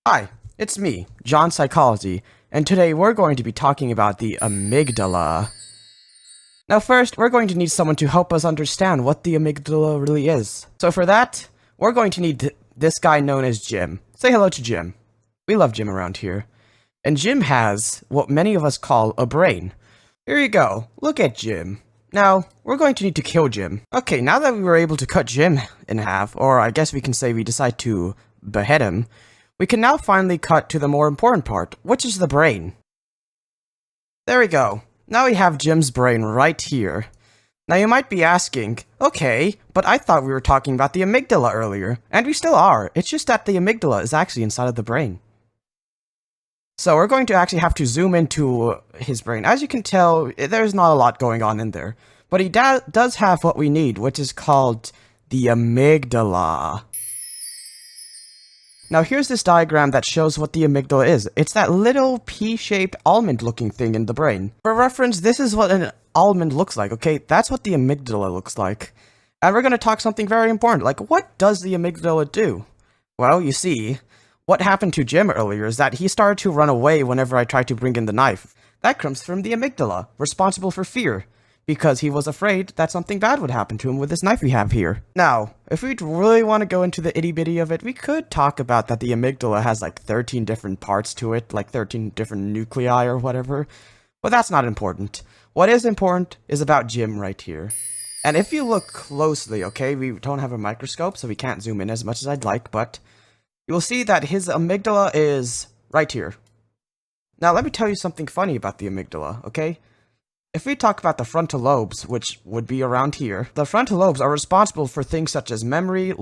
Hi, it's me, John Psychology, and today we're going to be talking about the amygdala. Now first, we're going to need someone to help us understand what the amygdala really is. So for that, we're going to need this guy known as Jim. Say hello to Jim. We love Jim around here. And Jim has what many of us call a brain. Here you go, look at Jim. Now, we're going to need to kill Jim. Okay, now that we were able to cut Jim in half, or I guess we can say we decide to behead him, we can now finally cut to the more important part, which is the brain. There we go. Now we have Jim's brain right here. Now you might be asking, okay, but I thought we were talking about the amygdala earlier, and we still are. It's just that the amygdala is actually inside of the brain. So we're going to actually have to zoom into his brain. As you can tell, there's not a lot going on in there, but he does have what we need, which is called the amygdala. Now here's this diagram that shows what the amygdala is. It's that little pea-shaped almond-looking thing in the brain. For reference, this is what an almond looks like, okay? That's what the amygdala looks like. And we're going to talk something very important, like what does the amygdala do? Well, you see, what happened to Jim earlier is that he started to run away whenever I tried to bring in the knife. That comes from the amygdala, responsible for fear, because he was afraid that something bad would happen to him with this knife we have here. Now, if we really want to go into the itty-bitty of it, we could talk about that the amygdala has like 13 different parts to it, like 13 different nuclei or whatever, but that's not important. What is important is about Jim right here. And if you look closely, okay, we don't have a microscope, so we can't zoom in as much as I'd like, but you'll see that his amygdala is right here. Now, let me tell you something funny about the amygdala, okay? If we talk about the frontal lobes, which would be around here, the frontal lobes are responsible for things such as memory,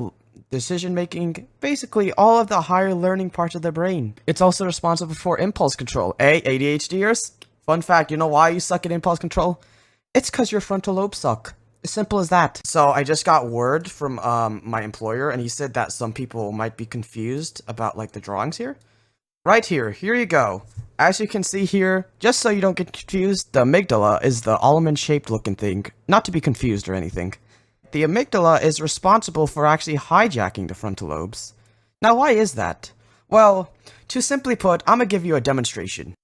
decision-making, basically all of the higher learning parts of the brain. It's also responsible for impulse control. ADHDers? Fun fact, you know why you suck at impulse control? It's because your frontal lobes suck. As simple as that. So I just got word from my employer, and he said that some people might be confused about like the drawings here. Right here you go. As you can see here, just so you don't get confused, the amygdala is the almond-shaped looking thing, not to be confused or anything. The amygdala is responsible for actually hijacking the frontal lobes. Now why is that? Well, to simply put, I'm gonna give you a demonstration.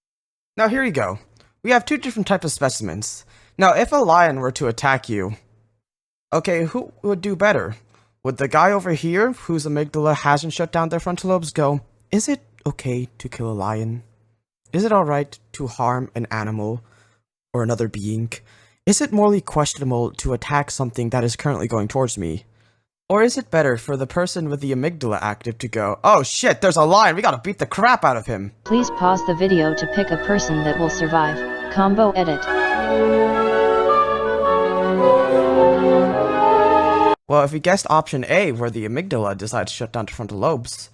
Now here you go. We have two different types of specimens. Now if a lion were to attack you, okay, who would do better? Would the guy over here, whose amygdala hasn't shut down their frontal lobes, go, is it okay to kill a lion? Is it alright to harm an animal or another being? Is it morally questionable to attack something that is currently going towards me? Or is it better for the person with the amygdala active to go, oh shit, there's a lion, we gotta beat the crap out of him? Please pause the video to pick a person that will survive. Combo edit. Well, if we guessed option A, where the amygdala decides to shut down the frontal lobes,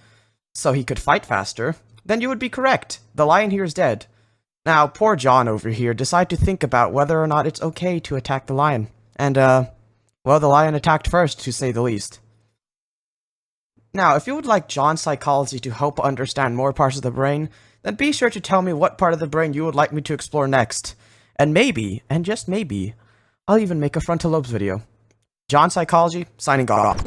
so he could fight faster, then you would be correct. The lion here is dead. Now, poor John over here decided to think about whether or not it's okay to attack the lion. And, well, the lion attacked first, to say the least. Now, if you would like John Psychology to help understand more parts of the brain, then be sure to tell me what part of the brain you would like me to explore next. And maybe, and just maybe, I'll even make a frontal lobes video. John Psychology, signing off.